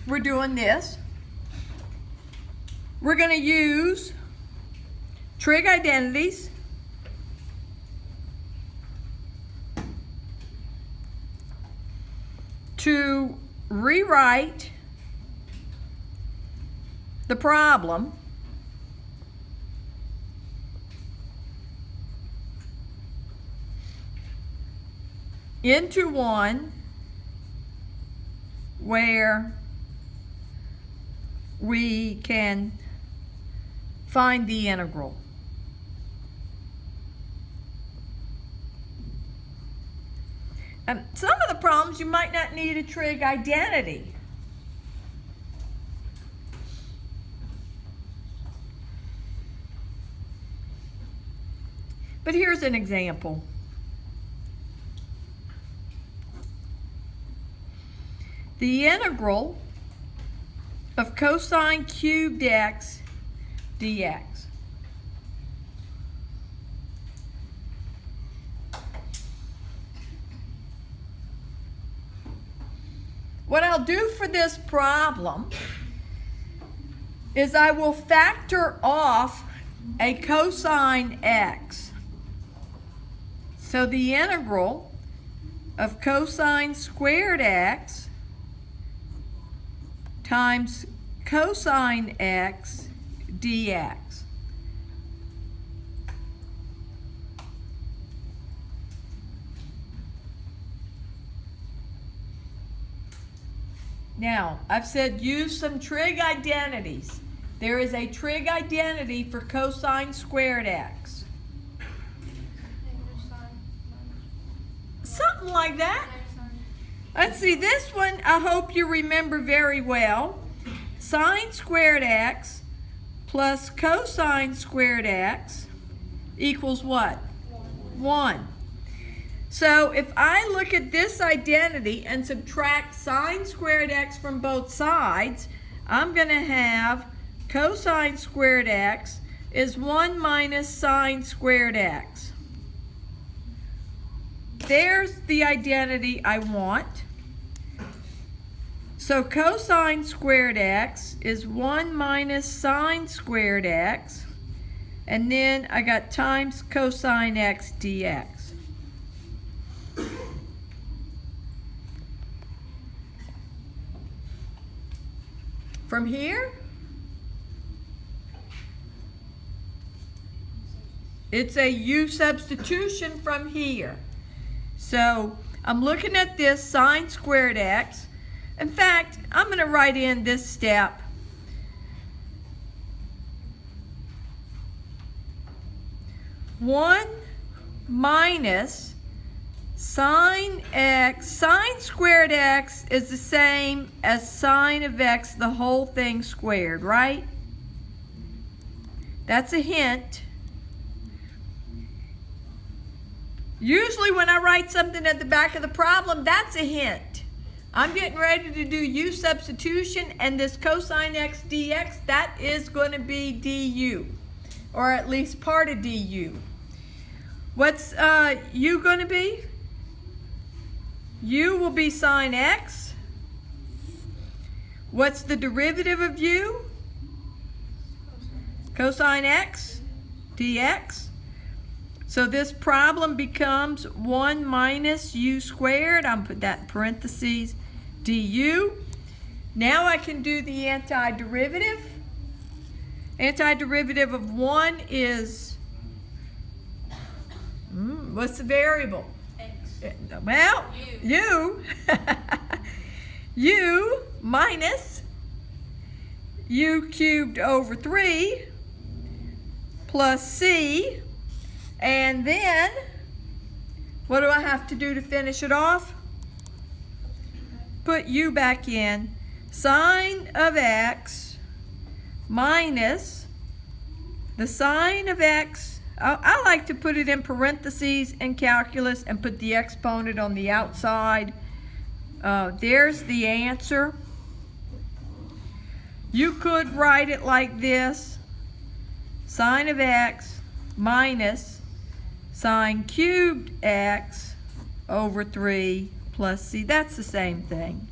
we're doing this. We're going to use trig identities to rewrite the problem into one where we can find the integral. Some of the problems you might not need a trig identity. But here's an example. The integral of cosine cubed x dx. What I'll do for this problem is I will factor off a cosine x. So the integral of cosine squared x times cosine x dx. Now, I've said use some trig identities. There is a trig identity for cosine squared x. Something like that. Let's see, this one I hope you remember very well. Sine squared x plus cosine squared x equals what? 1. So if I look at this identity and subtract sine squared x from both sides, I'm going to have cosine squared x is 1 minus sine squared x. There's the identity I want. So cosine squared x is 1 minus sine squared x, and then I got times cosine x dx. From here, it's a u substitution from here. So I'm looking at this sine squared x. In fact, I'm going to write in this step. One minus sine x. Sine squared x is the same as sine of x, the whole thing squared, right? That's a hint. Usually when I write something at the back of the problem, that's a hint. I'm getting ready to do u substitution, and this cosine x dx, that is going to be du, or at least part of du. What's u going to be? U will be sine x. What's the derivative of u? Cosine x dx. So this problem becomes 1 minus u squared. I'm put that in parentheses, du. Now I can do the antiderivative. Antiderivative of 1 is, what's the variable? X. Well, u. U minus u cubed over 3 plus c. And then, what do I have to do to finish it off? Put u back in. Sine of x minus the sine of x. I like to put it in parentheses in calculus and put the exponent on the outside. There's the answer. You could write it like this. Sine of x minus sine cubed x over 3 plus c. That's the same thing.